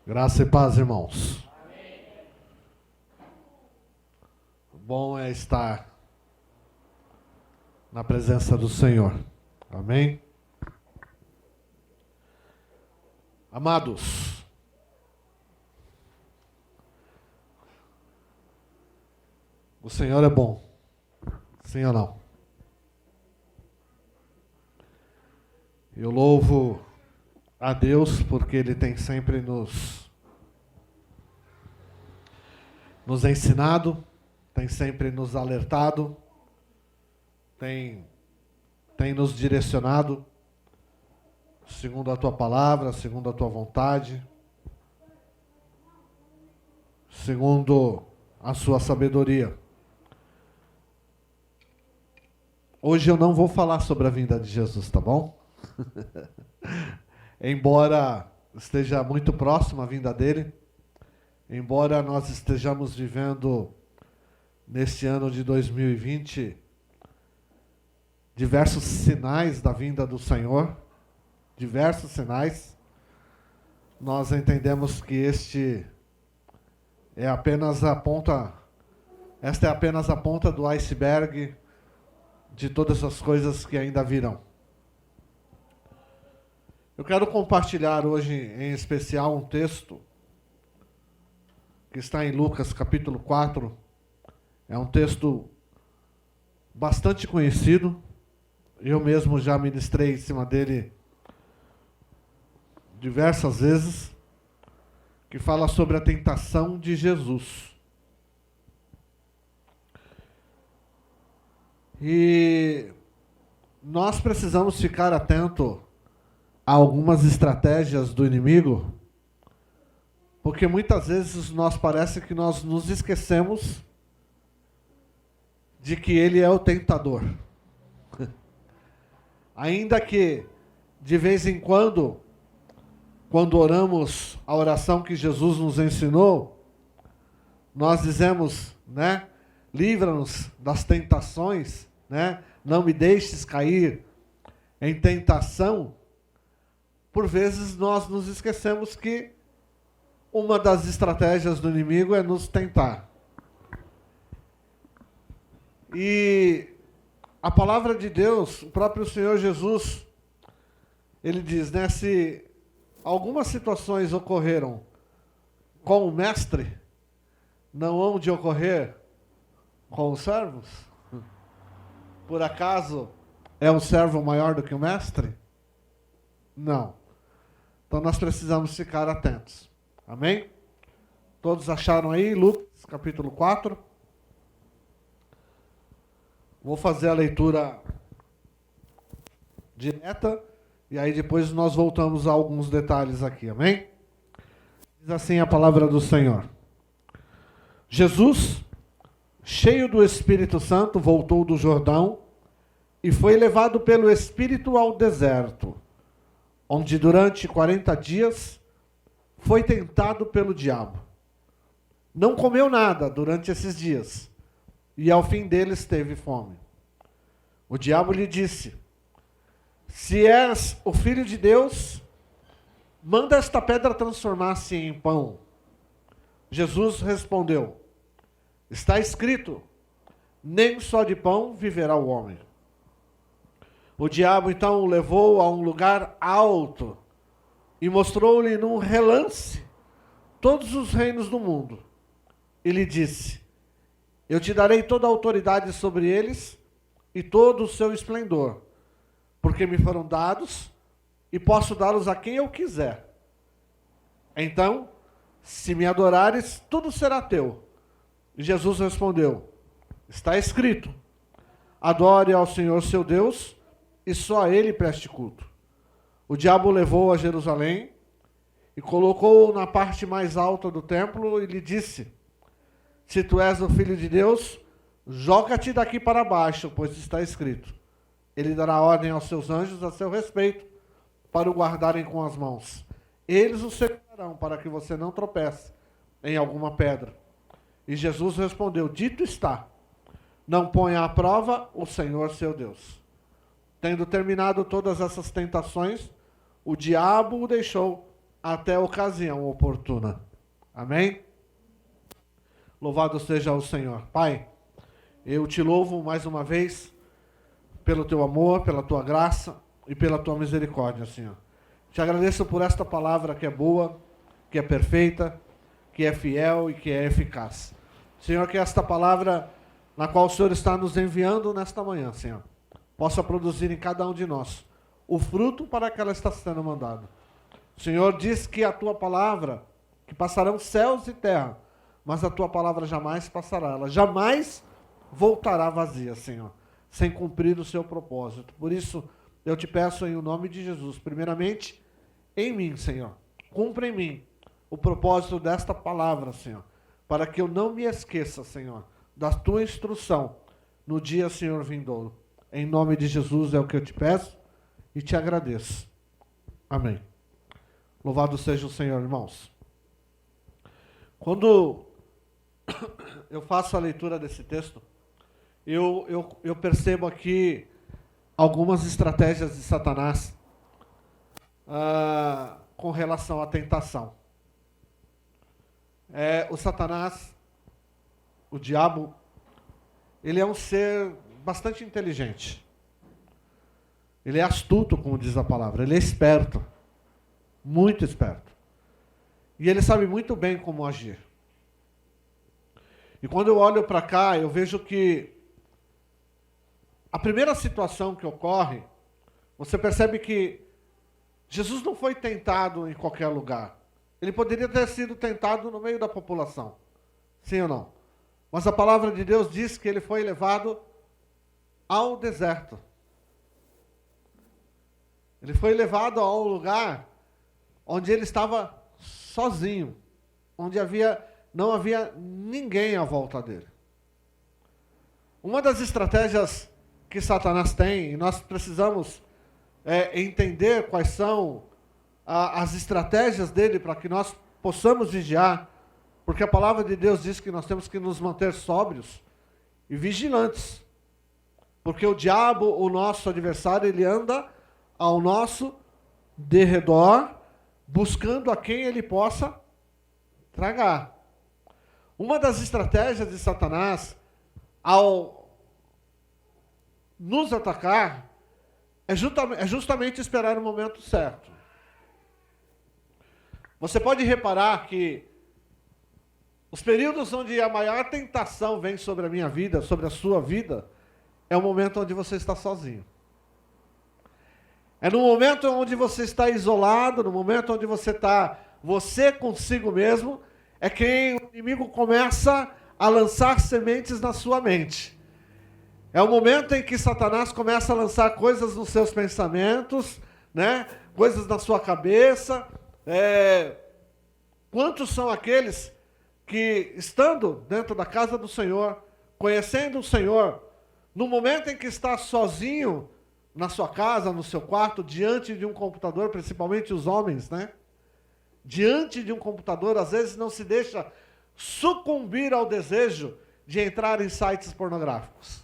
Graça e paz, irmãos. Bom é estar na presença do Senhor. Amém? Amados, o Senhor é bom. Sim ou não? Eu louvo a Deus porque Ele tem sempre nos ensinado, tem sempre nos alertado, tem nos direcionado segundo a Tua palavra, segundo a Tua vontade, segundo a Sua sabedoria. Hoje eu não vou falar sobre a vinda de Jesus, tá bom? Embora esteja muito próxima a vinda dele, embora nós estejamos vivendo neste ano de 2020 diversos sinais da vinda do Senhor, diversos sinais, nós entendemos que esta é apenas a ponta do iceberg de todas as coisas que ainda virão. Eu quero compartilhar hoje, em especial, um texto que está em Lucas, capítulo 4. É um texto bastante conhecido. Eu mesmo já ministrei em cima dele diversas vezes, que fala sobre a tentação de Jesus. E nós precisamos ficar atento a algumas estratégias do inimigo, porque muitas vezes parece que nós nos esquecemos de que ele é o tentador. Ainda que, de vez em quando oramos a oração que Jesus nos ensinou, nós dizemos, né? Livra-nos das tentações, né? Não me deixes cair em tentação. Por vezes nós nos esquecemos que uma das estratégias do inimigo é nos tentar. E a palavra de Deus, o próprio Senhor Jesus, ele diz, né, se algumas situações ocorreram com o mestre, não hão de ocorrer com os servos? Por acaso é o servo maior do que o mestre? Não. Então nós precisamos ficar atentos. Amém? Todos acharam aí? Lucas, capítulo 4. Vou fazer a leitura direta e aí depois nós voltamos a alguns detalhes aqui. Amém? Diz assim a palavra do Senhor. Jesus, cheio do Espírito Santo, voltou do Jordão e foi levado pelo Espírito ao deserto, onde durante 40 dias foi tentado pelo diabo. Não comeu nada durante esses dias, e ao fim deles teve fome. O diabo lhe disse, se és o Filho de Deus, manda esta pedra transformar-se em pão. Jesus respondeu, está escrito, nem só de pão viverá o homem. O diabo então o levou a um lugar alto e mostrou-lhe num relance todos os reinos do mundo. E lhe disse, eu te darei toda a autoridade sobre eles e todo o seu esplendor, porque me foram dados e posso dá-los a quem eu quiser. Então, se me adorares, tudo será teu. E Jesus respondeu, está escrito, adore ao Senhor seu Deus e só a ele preste culto. O diabo o levou a Jerusalém e colocou-o na parte mais alta do templo e lhe disse, se tu és o Filho de Deus, joga-te daqui para baixo, pois está escrito, ele dará ordem aos seus anjos a seu respeito, para o guardarem com as mãos. Eles o segurarão para que você não tropece em alguma pedra. E Jesus respondeu, dito está, não ponha à prova o Senhor seu Deus. Tendo terminado todas essas tentações, o diabo o deixou até a ocasião oportuna. Amém? Louvado seja o Senhor. Pai, eu te louvo mais uma vez pelo teu amor, pela tua graça e pela tua misericórdia, Senhor. Te agradeço por esta palavra que é boa, que é perfeita, que é fiel e que é eficaz. Senhor, que esta palavra na qual o Senhor está nos enviando nesta manhã, Senhor, possa produzir em cada um de nós o fruto para que ela está sendo mandada. O Senhor diz que a tua palavra, que passarão céus e terra, mas a tua palavra jamais passará, ela jamais voltará vazia, Senhor, sem cumprir o seu propósito. Por isso, eu te peço em o nome de Jesus, primeiramente, em mim, Senhor, cumpra em mim o propósito desta palavra, Senhor, para que eu não me esqueça, Senhor, da tua instrução no dia, Senhor, vindouro. Em nome de Jesus é o que eu te peço e te agradeço. Amém. Louvado seja o Senhor, irmãos. Quando eu faço a leitura desse texto, eu percebo aqui algumas estratégias de Satanás com relação à tentação. O Satanás, o diabo, ele é um ser bastante inteligente. Ele é astuto, como diz a palavra. Ele é esperto. Muito esperto. E ele sabe muito bem como agir. E quando eu olho para cá, eu vejo que a primeira situação que ocorre, você percebe que Jesus não foi tentado em qualquer lugar. Ele poderia ter sido tentado no meio da população. Sim ou não? Mas a palavra de Deus diz que ele foi levado ao deserto. Ele foi levado a um lugar onde ele estava sozinho, onde não havia ninguém à volta dele. Uma das estratégias que Satanás tem, e nós precisamos entender quais são as estratégias dele para que nós possamos vigiar, porque a palavra de Deus diz que nós temos que nos manter sóbrios e vigilantes, porque o diabo, o nosso adversário, ele anda ao nosso derredor, buscando a quem ele possa tragar. Uma das estratégias de Satanás, ao nos atacar, é justamente esperar o momento certo. Você pode reparar que os períodos onde a maior tentação vem sobre a minha vida, sobre a sua vida, é o momento onde você está sozinho. É no momento onde você está isolado, no momento onde você está, você consigo mesmo, é quem o inimigo começa a lançar sementes na sua mente. É o momento em que Satanás começa a lançar coisas nos seus pensamentos, né? Coisas na sua cabeça. Quantos são aqueles que, estando dentro da casa do Senhor, conhecendo o Senhor, no momento em que está sozinho na sua casa, no seu quarto, diante de um computador, principalmente os homens, né? Diante de um computador, às vezes não se deixa sucumbir ao desejo de entrar em sites pornográficos.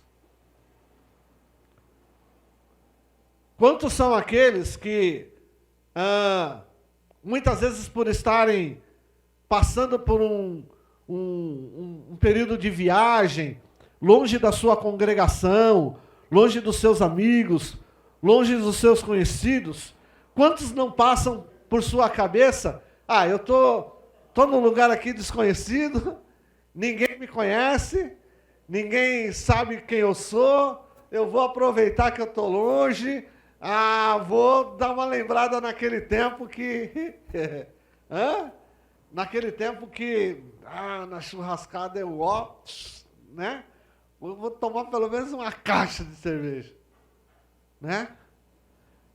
Quantos são aqueles que, muitas vezes por estarem passando por um período de viagem, longe da sua congregação, longe dos seus amigos, longe dos seus conhecidos, quantos não passam por sua cabeça, eu tô num lugar aqui desconhecido, ninguém me conhece, ninguém sabe quem eu sou, eu vou aproveitar que eu estou longe, vou dar uma lembrada naquele tempo que... Naquele tempo que, na churrascada né? Eu vou tomar pelo menos uma caixa de cerveja, né?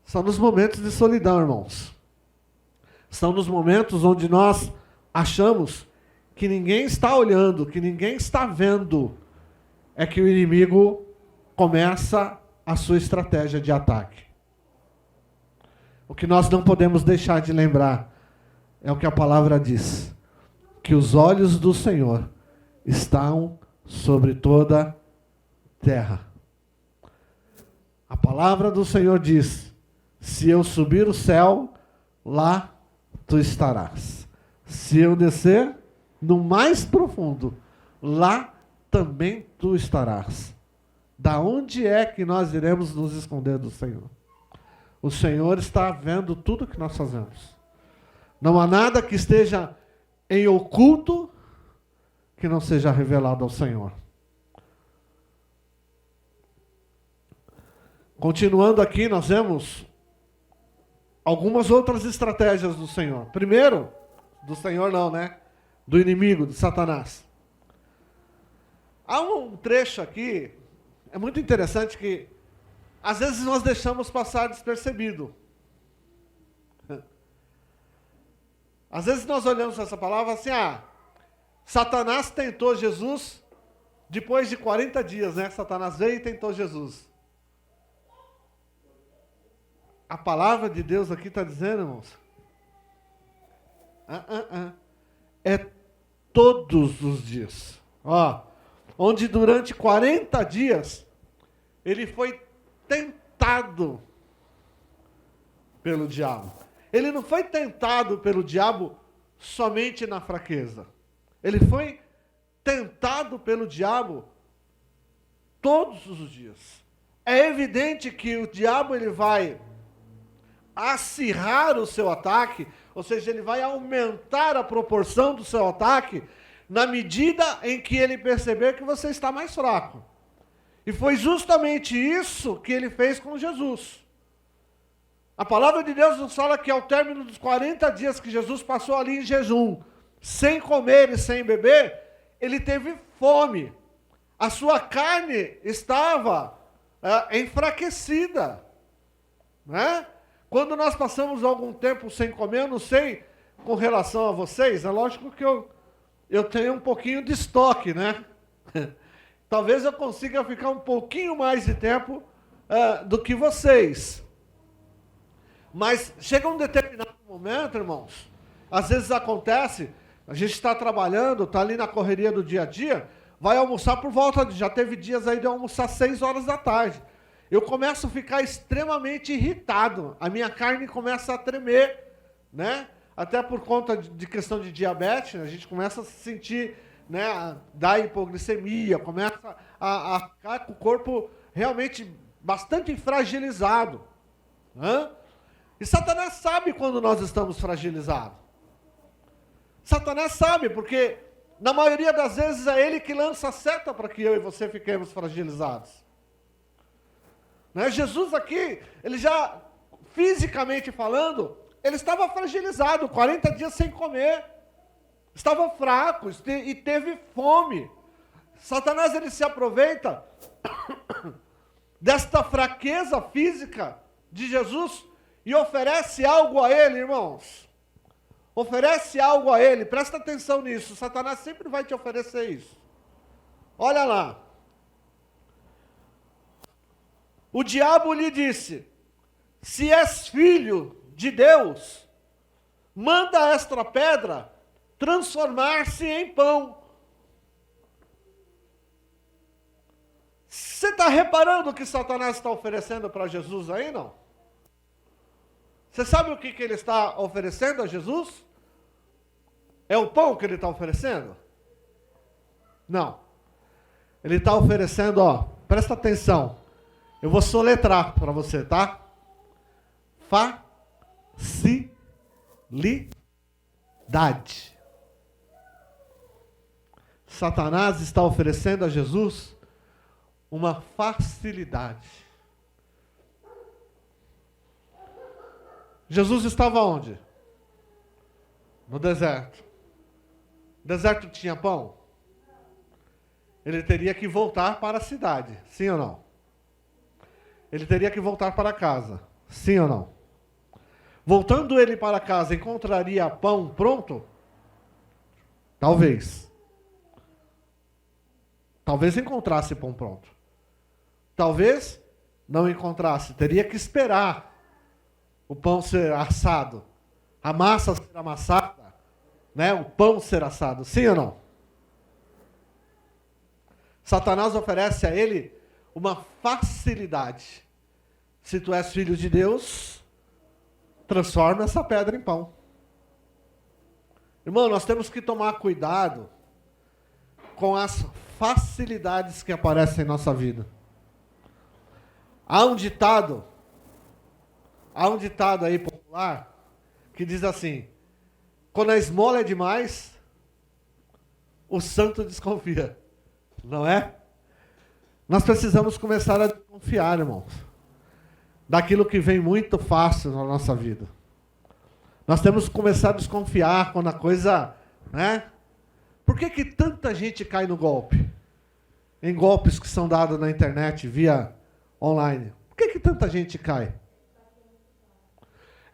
São nos momentos de solidão, irmãos. São nos momentos onde nós achamos que ninguém está olhando, que ninguém está vendo, é que o inimigo começa a sua estratégia de ataque. O que nós não podemos deixar de lembrar é o que a palavra diz, que os olhos do Senhor estão sobre toda a terra. A palavra do Senhor diz, se eu subir o céu, lá tu estarás. Se eu descer no mais profundo, lá também tu estarás. Da onde é que nós iremos nos esconder do Senhor? O Senhor está vendo tudo que nós fazemos. Não há nada que esteja em oculto que não seja revelado ao Senhor. Continuando aqui, nós vemos algumas outras estratégias do Senhor. Primeiro, do Senhor não, né? Do inimigo, de Satanás. Há um trecho aqui, é muito interessante que, às vezes nós deixamos passar despercebido. Às vezes nós olhamos essa palavra assim, Satanás tentou Jesus depois de 40 dias, né? Satanás veio e tentou Jesus. A palavra de Deus aqui está dizendo, irmãos, é todos os dias. Onde durante 40 dias ele foi tentado pelo diabo. Ele não foi tentado pelo diabo somente na fraqueza. Ele foi tentado pelo diabo todos os dias. É evidente que o diabo ele vai acirrar o seu ataque, ou seja, ele vai aumentar a proporção do seu ataque na medida em que ele perceber que você está mais fraco. E foi justamente isso que ele fez com Jesus. A palavra de Deus nos fala que ao término dos 40 dias que Jesus passou ali em jejum, sem comer e sem beber, ele teve fome. A sua carne estava enfraquecida. Né? Quando nós passamos algum tempo sem comer, eu não sei com relação a vocês, é lógico que eu tenho um pouquinho de estoque, né? Talvez eu consiga ficar um pouquinho mais de tempo do que vocês. Mas chega um determinado momento, irmãos, às vezes acontece, a gente está trabalhando, está ali na correria do dia a dia, vai almoçar por volta já teve dias aí de almoçar 6 horas da tarde. Eu começo a ficar extremamente irritado, a minha carne começa a tremer, né? Até por conta de questão de diabetes, né? A gente começa a se sentir, né, da hipoglicemia, começa a ficar com o corpo realmente bastante fragilizado. Né? E Satanás sabe quando nós estamos fragilizados. Satanás sabe, porque na maioria das vezes é ele que lança a seta para que eu e você fiquemos fragilizados. Né? Jesus aqui, ele já, fisicamente falando, ele estava fragilizado, 40 dias sem comer. Estava fraco e teve fome. Satanás, ele se aproveita desta fraqueza física de Jesus e oferece algo a ele, irmãos. Oferece algo a ele, presta atenção nisso. Satanás sempre vai te oferecer isso. Olha lá. O diabo lhe disse: se és filho de Deus, manda esta pedra transformar-se em pão. Você está reparando o que Satanás está oferecendo para Jesus aí, não? Você sabe o que ele está oferecendo a Jesus? É o pão que ele está oferecendo? Não. Ele está oferecendo, presta atenção. Eu vou soletrar para você, tá? Facilidade. Satanás está oferecendo a Jesus uma facilidade. Jesus estava onde? No deserto. O deserto tinha pão? Ele teria que voltar para a cidade, sim ou não? Ele teria que voltar para casa, sim ou não? Voltando ele para casa, encontraria pão pronto? Talvez. Talvez encontrasse pão pronto. Talvez não encontrasse. Teria que esperar o pão ser assado. A massa ser amassada. Né? O pão ser assado. Sim ou não? Satanás oferece a ele uma facilidade. Se tu és filho de Deus, transforma essa pedra em pão. Irmão, nós temos que tomar cuidado com as facilidades que aparecem em nossa vida. Há um ditado aí popular que diz assim: quando a esmola é demais, o santo desconfia. Não é? Nós precisamos começar a desconfiar, irmãos, daquilo que vem muito fácil na nossa vida. Nós temos que começar a desconfiar quando a coisa, né? Por que tanta gente cai no golpe? Em golpes que são dados na internet, via online. Por que tanta gente cai?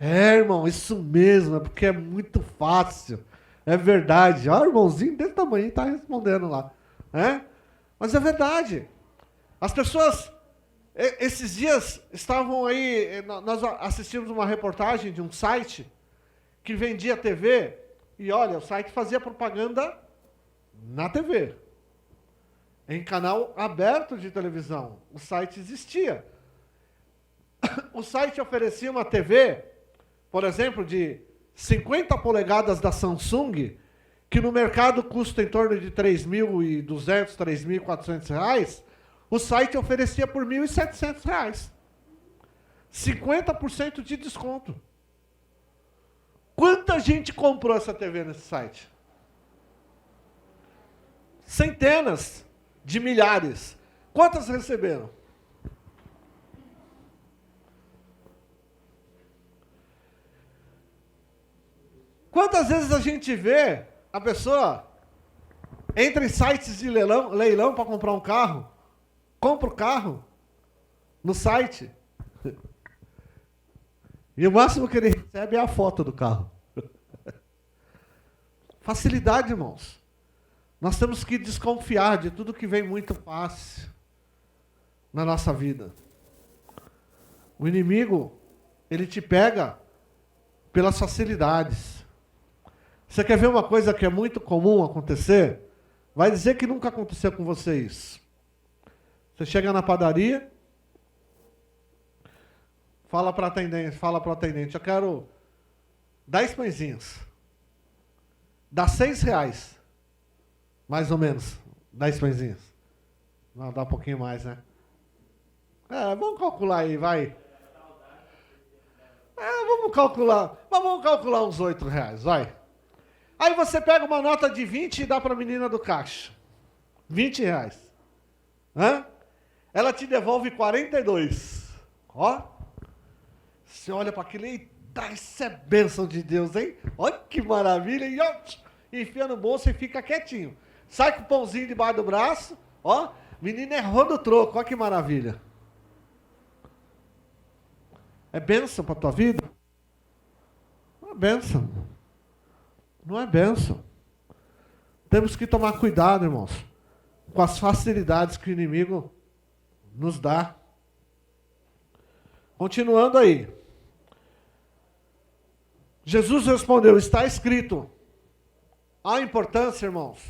É, irmão, isso mesmo, é porque é muito fácil. É verdade. Olha o irmãozinho desse tamanho está respondendo lá. É? Mas é verdade. As pessoas, esses dias, estavam aí, nós assistimos uma reportagem de um site que vendia TV, e olha, o site fazia propaganda na TV. Em canal aberto de televisão. O site existia. O site oferecia uma TV, por exemplo, de 50 polegadas da Samsung, que no mercado custa em torno de R$3.200, R$3.400, o site oferecia por R$1.700. 50% de desconto. Quanta gente comprou essa TV nesse site? Centenas de milhares. Quantas receberam? Quantas vezes a gente vê a pessoa entra em sites de leilão para comprar um carro, compra o carro no site, e o máximo que ele recebe é a foto do carro. Facilidade, irmãos. Nós temos que desconfiar de tudo que vem muito fácil na nossa vida. O inimigo, ele te pega pelas facilidades. Você quer ver uma coisa que é muito comum acontecer? Vai dizer que nunca aconteceu com você isso. Você chega na padaria, fala para o atendente, eu quero 10 pãezinhos. Dá R$6, mais ou menos, 10 pãezinhos. Não, dá um pouquinho mais, né? Vamos calcular aí, vai. Vamos calcular uns R$8, vai. Aí você pega uma nota de 20 e dá para a menina do caixa. R$20. Ela te devolve 42. Ó. Você olha para aquilo e dá, isso é bênção de Deus, hein? Olha que maravilha. E ó, enfia no bolso e fica quietinho. Sai com o pãozinho debaixo do braço. Ó, menina errou no troco. Olha que maravilha. É bênção para a tua vida? Não é bênção. Não é bênção. Temos que tomar cuidado, irmãos, com as facilidades que o inimigo nos dá. Continuando aí. Jesus respondeu, está escrito. A importância, irmãos,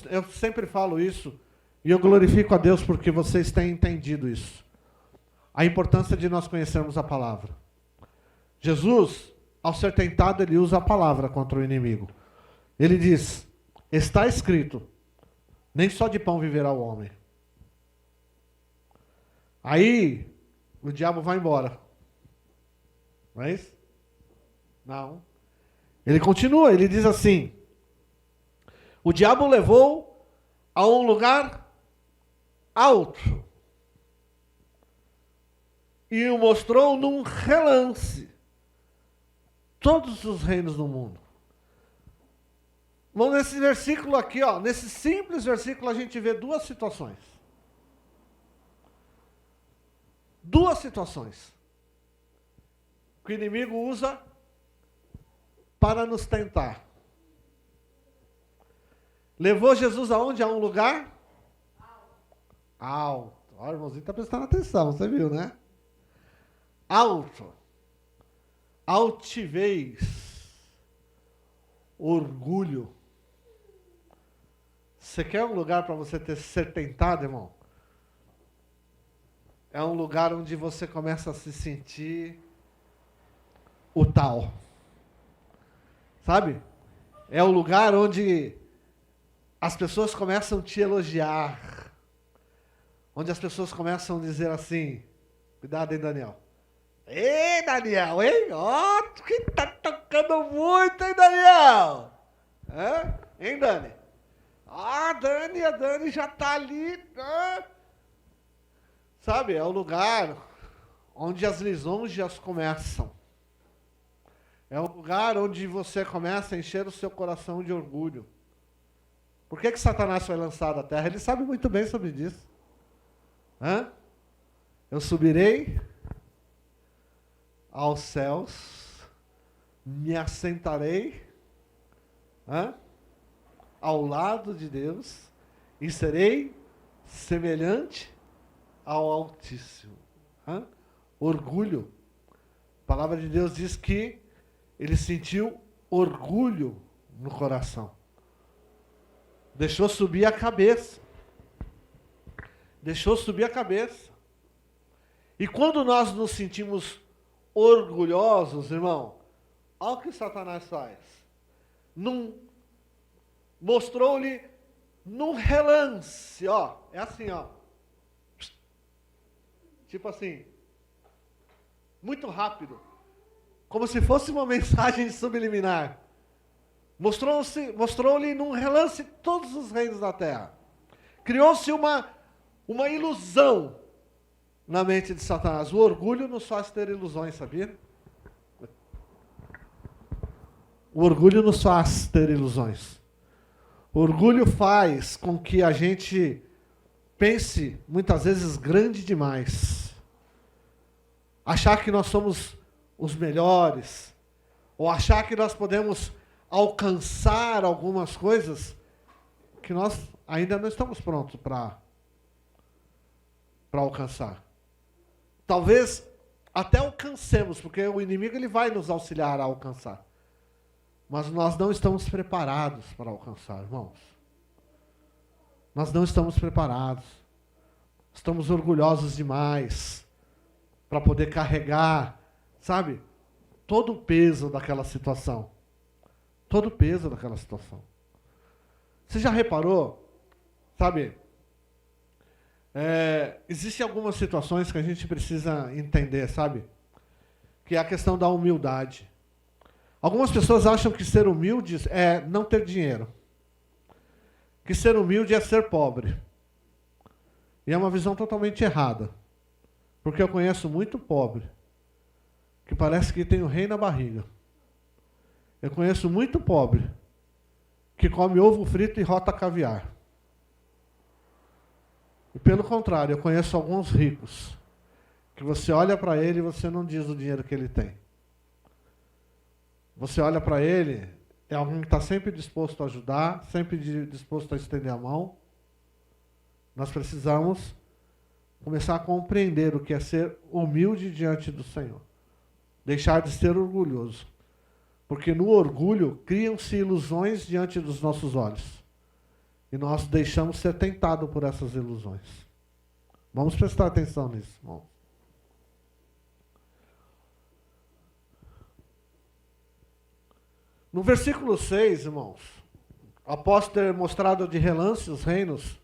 eu sempre falo isso, e eu glorifico a Deus porque vocês têm entendido isso. A importância de nós conhecermos a palavra. Jesus, ao ser tentado, ele usa a palavra contra o inimigo. Ele diz, está escrito, nem só de pão viverá o homem. Aí, o diabo vai embora. Não é isso? Não. Ele continua, ele diz assim, o diabo levou a um lugar alto e o mostrou num relance todos os reinos do mundo. Bom, nesse versículo aqui, ó, nesse simples versículo, a gente vê duas situações. Duas situações que o inimigo usa para nos tentar. Levou Jesus aonde? A um lugar? Alto. Olha, o irmãozinho está prestando atenção, você viu, né? Alto. Altivez. Orgulho. Você quer um lugar para você ser tentado, irmão? É um lugar onde você começa a se sentir o tal. Sabe? É o lugar onde as pessoas começam a te elogiar. Onde as pessoas começam a dizer assim, cuidado, hein, Daniel? Ei, Daniel, hein? Ó, que tá tocando muito, hein, Daniel? Hein, Dani? Ah, Dani, a Dani já tá ali. Sabe, é o lugar onde as lisonjas começam. É o lugar onde você começa a encher o seu coração de orgulho. Por que Satanás foi lançado à terra? Ele sabe muito bem sobre isso. Eu subirei aos céus, me assentarei ao lado de Deus e serei semelhante ao Altíssimo. Orgulho. A palavra de Deus diz que ele sentiu orgulho no coração. Deixou subir a cabeça. Deixou subir a cabeça. E quando nós nos sentimos orgulhosos, irmão, olha o que Satanás faz. Mostrou-lhe num relance, ó. É assim, ó. Tipo assim. Muito rápido. Como se fosse uma mensagem subliminar. Mostrou-lhe num relance todos os reinos da terra. Criou-se uma ilusão na mente de Satanás. O orgulho nos faz ter ilusões, sabia? O orgulho nos faz ter ilusões. O orgulho faz com que a gente pense, muitas vezes, grande demais. Achar que nós somos os melhores. Ou achar que nós podemos alcançar algumas coisas que nós ainda não estamos prontos para alcançar. Talvez até alcancemos, porque o inimigo ele vai nos auxiliar a alcançar. Mas nós não estamos preparados para alcançar, irmãos. Nós não estamos preparados. Estamos orgulhosos demais para poder carregar, sabe, todo o peso daquela situação. Todo o peso daquela situação. Você já reparou, sabe, existem algumas situações que a gente precisa entender, sabe? Que é a questão da humildade. Algumas pessoas acham que ser humilde é não ter dinheiro. Que ser humilde é ser pobre. E é uma visão totalmente errada. Porque eu conheço muito pobre que parece que tem o rei na barriga. Eu conheço muito pobre que come ovo frito e rota caviar. E pelo contrário, eu conheço alguns ricos que você olha para ele e você não diz o dinheiro que ele tem. Você olha para ele, é alguém que está sempre disposto a ajudar, sempre disposto a estender a mão. Nós precisamos começar a compreender o que é ser humilde diante do Senhor. Deixar de ser orgulhoso. Porque no orgulho criam-se ilusões diante dos nossos olhos. E nós deixamos ser tentados por essas ilusões. Vamos prestar atenção nisso, irmão. No versículo 6, irmãos, após ter mostrado de relance os reinos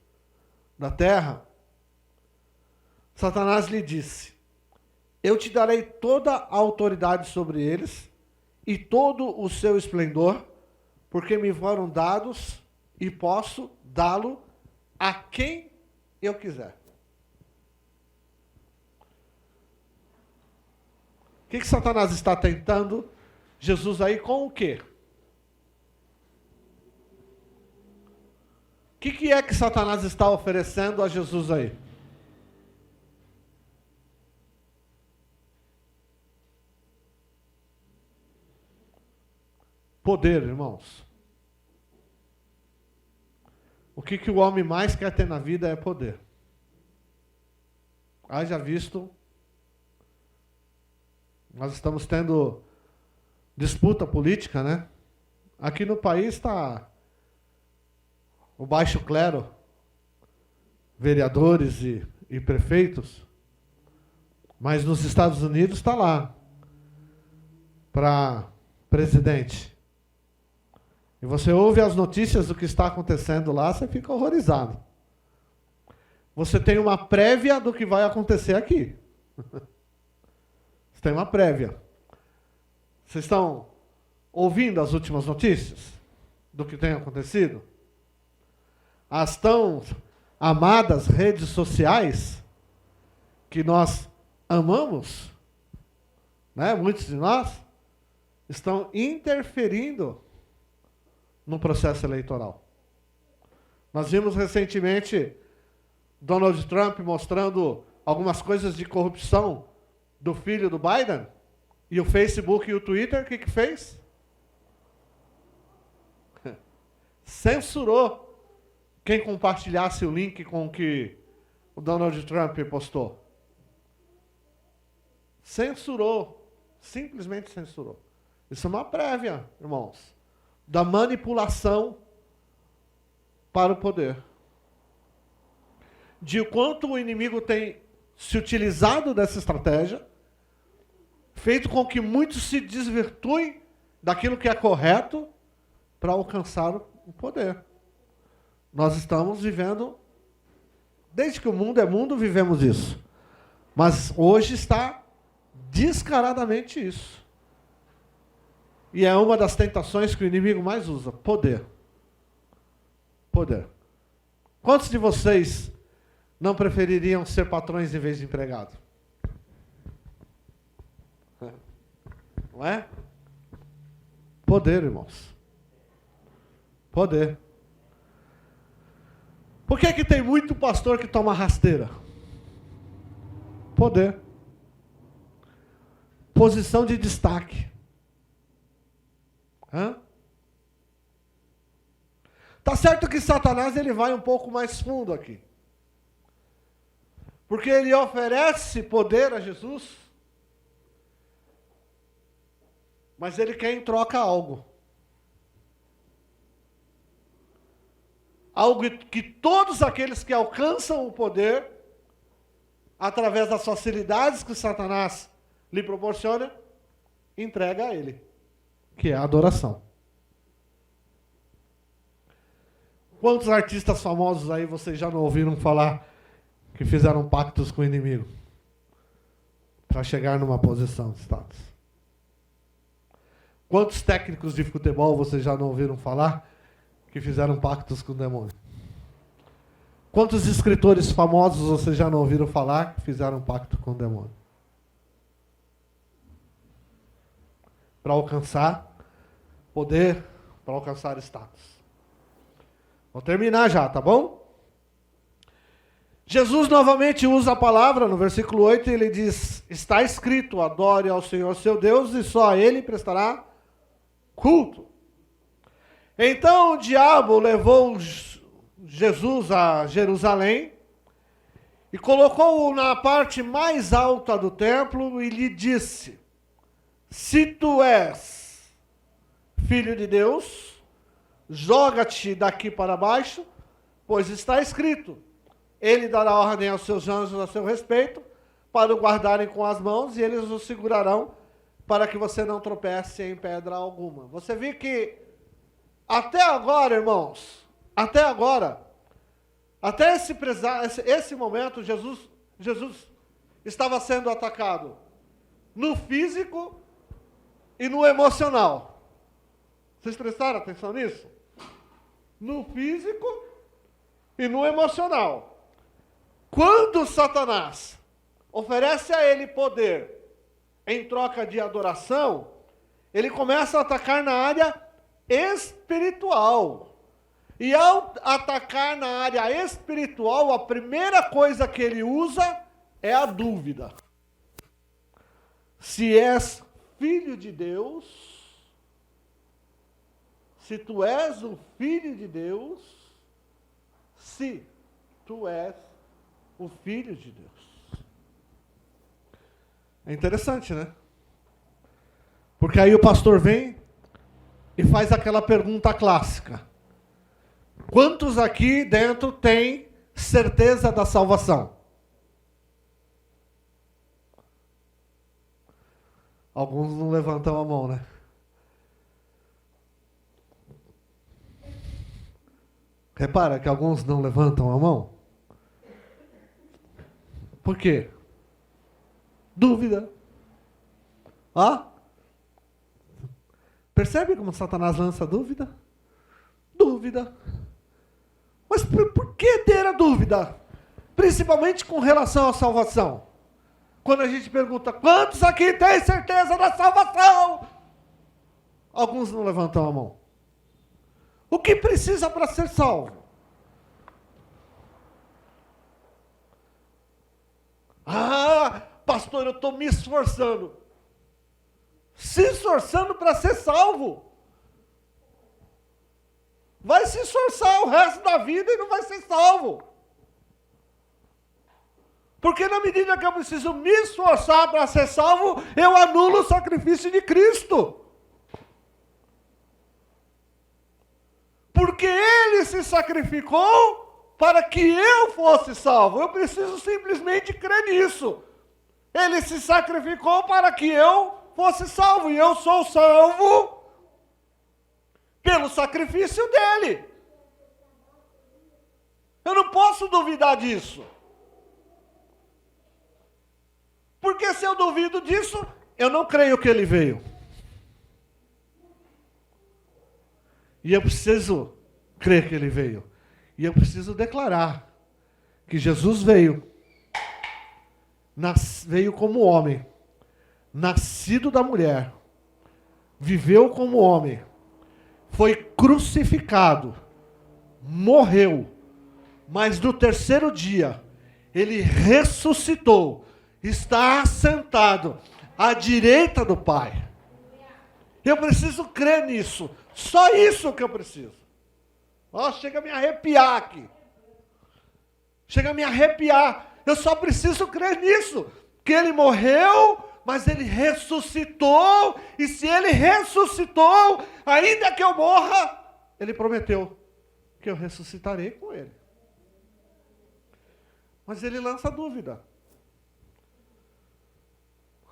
da terra, Satanás lhe disse: eu te darei toda a autoridade sobre eles e todo o seu esplendor, porque me foram dados e posso dá-lo a quem eu quiser. O que Satanás está tentando Jesus aí com o quê? O que é que Satanás está oferecendo a Jesus aí? Poder, irmãos. O que o homem mais quer ter na vida é poder. Haja visto, nós estamos tendo disputa política, né? Aqui no país está o baixo clero, vereadores e prefeitos, mas nos Estados Unidos está lá, para presidente. E você ouve as notícias do que está acontecendo lá, você fica horrorizado. Você tem uma prévia do que vai acontecer aqui. Você tem uma prévia. Vocês estão ouvindo as últimas notícias do que tem acontecido? As tão amadas redes sociais que nós amamos, né? Muitos de nós estão interferindo no processo eleitoral. Nós vimos recentemente Donald Trump mostrando algumas coisas de corrupção do filho do Biden, e o Facebook e o Twitter, o que fez? Censurou quem compartilhasse o link com o que o Donald Trump postou. Censurou, simplesmente censurou. Isso é uma prévia, irmãos, da manipulação para o poder. De quanto o inimigo tem se utilizado dessa estratégia, feito com que muitos se desvirtuem daquilo que é correto para alcançar o poder. Nós estamos vivendo, desde que o mundo é mundo, vivemos isso. Mas hoje está descaradamente isso. E é uma das tentações que o inimigo mais usa, poder. Poder. Quantos de vocês não prefeririam ser patrões em vez de empregado? Não é? Poder, irmãos. Poder. Por que tem muito pastor que toma rasteira? Poder. Posição de destaque. Tá certo que Satanás ele vai um pouco mais fundo aqui. Porque ele oferece poder a Jesus, mas ele quer em troca algo. Algo que todos aqueles que alcançam o poder, através das facilidades que Satanás lhe proporciona, entrega a ele, que é a adoração. Quantos artistas famosos aí vocês já não ouviram falar que fizeram pactos com o inimigo para chegar numa posição de status? Quantos técnicos de futebol vocês já não ouviram falar que fizeram pactos com o demônio? Quantos escritores famosos vocês já não ouviram falar que fizeram pacto com o demônio? Para alcançar poder, para alcançar status. Vou terminar já, tá bom? Jesus novamente usa a palavra, no versículo 8, ele diz, está escrito, adore ao Senhor seu Deus e só a ele prestará culto. Então o diabo levou Jesus a Jerusalém e colocou-o na parte mais alta do templo e lhe disse, se tu és filho de Deus, joga-te daqui para baixo, pois está escrito, ele dará ordem aos seus anjos a seu respeito, para o guardarem com as mãos, e eles o segurarão, para que você não tropece em pedra alguma. Você vê que, até agora, irmãos, até agora, até esse momento, Jesus estava sendo atacado no físico e no emocional. Vocês prestaram atenção nisso? No físico e no emocional. Quando Satanás oferece a ele poder em troca de adoração, ele começa a atacar na área espiritual. E ao atacar na área espiritual, a primeira coisa que ele usa é a dúvida. Se és filho de Deus, se tu és o filho de Deus, se tu és o filho de Deus. É interessante, né? Porque aí o pastor vem e faz aquela pergunta clássica. Quantos aqui dentro têm certeza da salvação? Alguns não levantam a mão, né? Repara que alguns não levantam a mão. Por quê? Dúvida. Ó. Percebe como Satanás lança dúvida? Dúvida. Mas por que ter a dúvida? Principalmente com relação à salvação. Quando a gente pergunta, quantos aqui têm certeza da salvação? Alguns não levantam a mão. O que precisa para ser salvo? Ah, pastor, eu estou me esforçando. Se esforçando para ser salvo. Vai se esforçar o resto da vida e não vai ser salvo. Porque na medida que eu preciso me esforçar para ser salvo, eu anulo o sacrifício de Cristo. Porque Ele se sacrificou para que eu fosse salvo. Eu preciso simplesmente crer nisso. Ele se sacrificou para que eu fosse salvo. E eu sou salvo pelo sacrifício dele. Eu não posso duvidar disso. Porque se eu duvido disso, eu não creio que ele veio. E eu preciso crer que ele veio. E eu preciso declarar que Jesus veio. Veio como homem. Nascido da mulher. Viveu como homem. Foi crucificado. Morreu. Mas no terceiro dia, ele ressuscitou. Está assentado à direita do Pai. Eu preciso crer nisso. Só isso que eu preciso. Ó, chega a me arrepiar aqui. Chega a me arrepiar. Eu só preciso crer nisso. Que ele morreu, mas ele ressuscitou. E se ele ressuscitou, ainda que eu morra, ele prometeu que eu ressuscitarei com ele. Mas ele lança dúvida.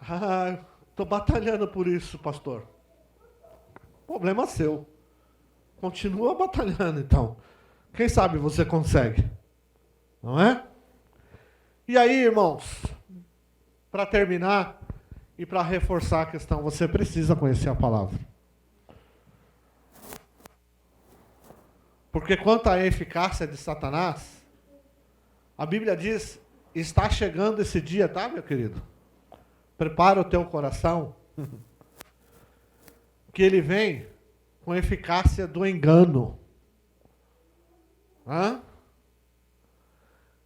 Ah, estou batalhando por isso, pastor. Problema seu. Continua batalhando, então. Quem sabe você consegue. Não é? E aí, irmãos, para terminar e para reforçar a questão, você precisa conhecer a palavra. Porque quanto à eficácia de Satanás, a Bíblia diz, está chegando esse dia, tá, meu querido? Prepara o teu coração, que ele vem com a eficácia do engano. Hã?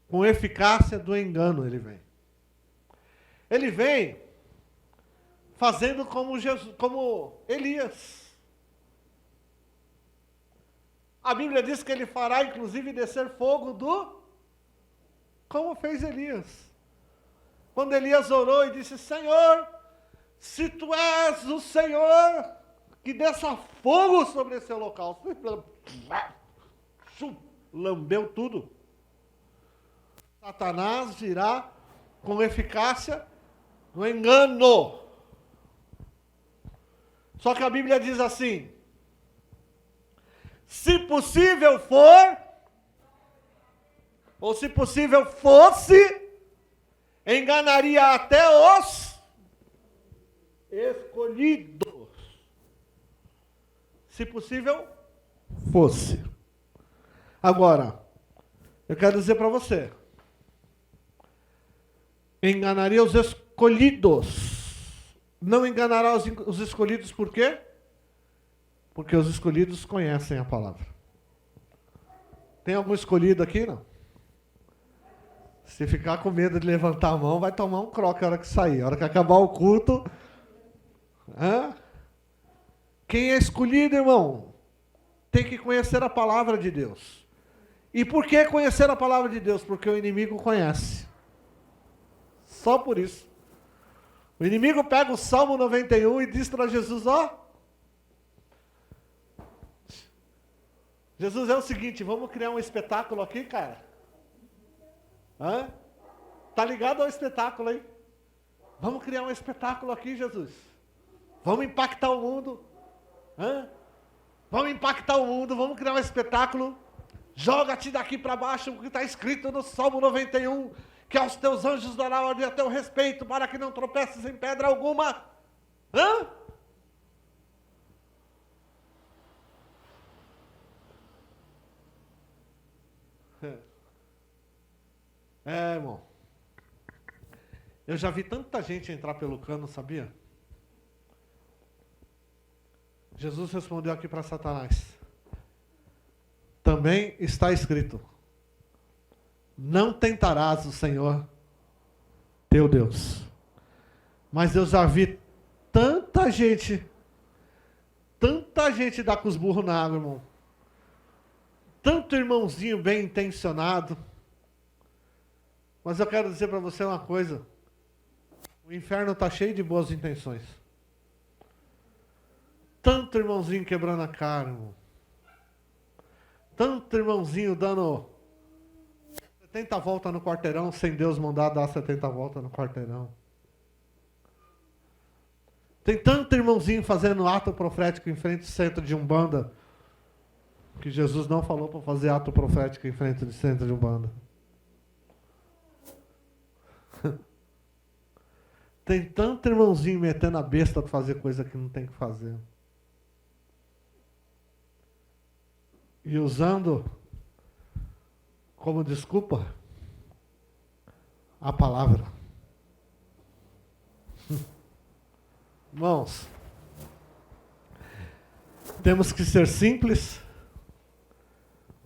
Com eficácia do engano ele vem. Ele vem fazendo como Elias. A Bíblia diz que ele fará inclusive descer fogo como fez Elias. Quando Elias orou e disse, Senhor, se tu és o Senhor, que desça fogo sobre esse holocausto. Lambeu tudo. Satanás virá com eficácia no engano. Só que a Bíblia diz assim, se possível for, ou se possível fosse, enganaria até os escolhidos. Se possível, fosse. Agora, eu quero dizer para você, enganaria os escolhidos. Não enganará os escolhidos por quê? Porque os escolhidos conhecem a palavra. Tem algum escolhido aqui, não? Se ficar com medo de levantar a mão, vai tomar um croque a hora que sair. A hora que acabar o culto. Quem é escolhido, irmão, tem que conhecer a palavra de Deus. E por que conhecer a palavra de Deus? Porque o inimigo conhece. Só por isso. O inimigo pega o Salmo 91 e diz para Jesus, Jesus, é o seguinte, vamos criar um espetáculo aqui, cara. Tá ligado ao espetáculo, hein? Vamos criar um espetáculo aqui, Jesus. Vamos impactar o mundo. Vamos impactar o mundo, vamos criar um espetáculo. Joga-te daqui para baixo, o que está escrito no Salmo 91, que aos teus anjos dará ordem a teu respeito, para que não tropeces em pedra alguma. Hã? Irmão. Eu já vi tanta gente entrar pelo cano, sabia? Jesus respondeu aqui para Satanás. Também está escrito: não tentarás o Senhor teu Deus. Mas eu já vi tanta gente dar com os burros na água, irmão. Tanto irmãozinho bem intencionado. Mas eu quero dizer para você uma coisa. O inferno está cheio de boas intenções. Tanto irmãozinho quebrando a cara, irmão. Tanto irmãozinho dando 70 voltas no quarteirão, sem Deus mandar dar 70 voltas no quarteirão. Tem tanto irmãozinho fazendo ato profético em frente ao centro de Umbanda, que Jesus não falou para fazer ato profético em frente ao centro de Umbanda. Tem tanto irmãozinho metendo a besta para fazer coisa que não tem que fazer. E usando como desculpa a palavra. Irmãos, temos que ser simples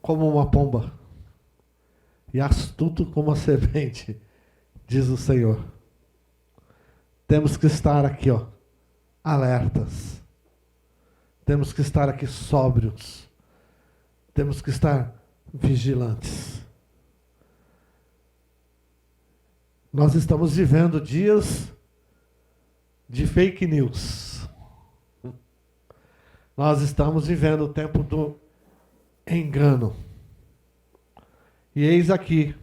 como uma pomba e astuto como a serpente, diz o Senhor. Temos que estar aqui, alertas. Temos que estar aqui sóbrios. Temos que estar vigilantes. Nós estamos vivendo dias de fake news. Nós estamos vivendo o tempo do engano. E eis aqui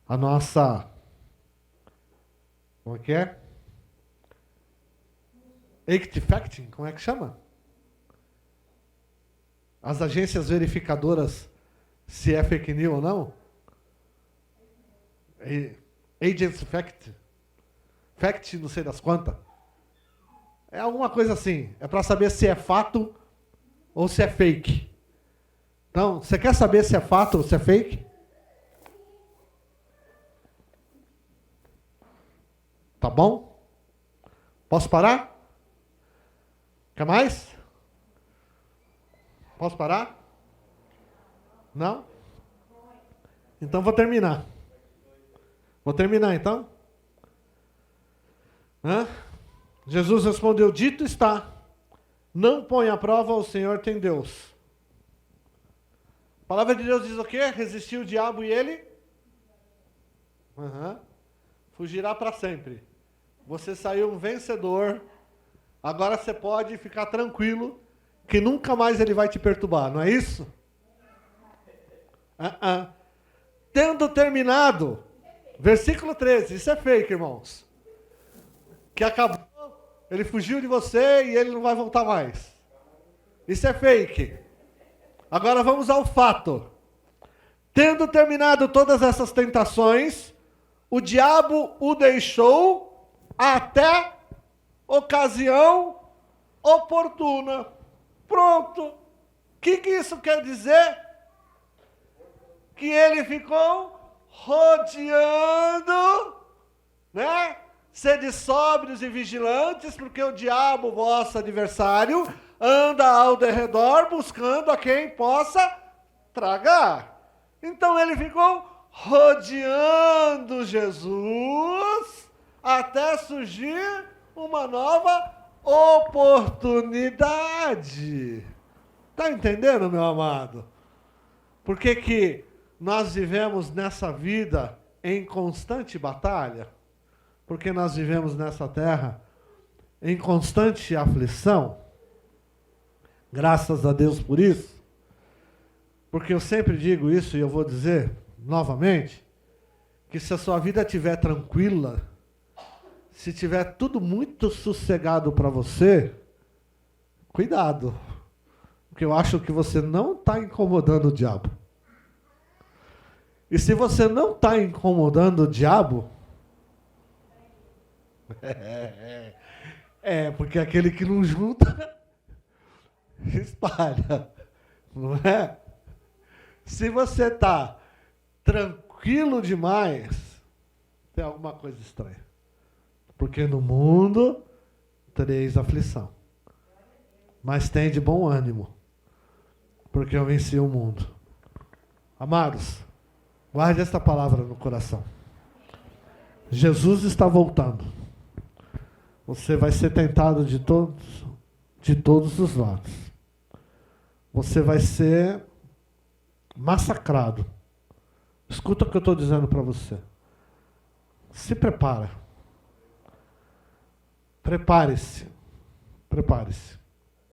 a nossa... Como é que é? Fact-checking, como é que chama? As agências verificadoras se é fake news ou não? Agents Fact. Fact não sei das quantas. É alguma coisa assim. É para saber se é fato ou se é fake. Então, você quer saber se é fato ou se é fake? Tá bom? Posso parar? Quer mais? Posso parar? Não? Então vou terminar. Vou terminar então? Jesus respondeu: dito está, não põe à prova o Senhor tem Deus. A palavra de Deus diz o quê? Resistiu o diabo e ele? Fugirá para sempre. Você saiu um vencedor. Agora você pode ficar tranquilo que nunca mais ele vai te perturbar, não é isso? Tendo terminado, versículo 13, isso é fake, irmãos. Que acabou, ele fugiu de você e ele não vai voltar mais. Isso é fake. Agora vamos ao fato. Tendo terminado todas essas tentações, o diabo o deixou até ocasião oportuna. Pronto. O que isso quer dizer? Que ele ficou rodeando, né? Sede sóbrios e vigilantes, porque o diabo, vosso adversário, anda ao derredor buscando a quem possa tragar. Então ele ficou rodeando Jesus até surgir uma nova oportunidade. Está entendendo, meu amado? Por que nós vivemos nessa vida em constante batalha? Porque nós vivemos nessa terra em constante aflição. Graças a Deus por isso. Porque eu sempre digo isso e eu vou dizer novamente, que se a sua vida estiver tranquila, se tiver tudo muito sossegado para você, cuidado. Porque eu acho que você não está incomodando o diabo. E se você não está incomodando o diabo, porque aquele que não junta, espalha. Não é? Se você está tranquilo demais, tem alguma coisa estranha. Porque no mundo tereis aflição. Mas tem de bom ânimo. Porque eu venci o mundo. Amados, guarde esta palavra no coração. Jesus está voltando. Você vai ser tentado de todos os lados. Você vai ser massacrado. Escuta o que eu estou dizendo para você. Se prepara. Prepare-se. Prepare-se.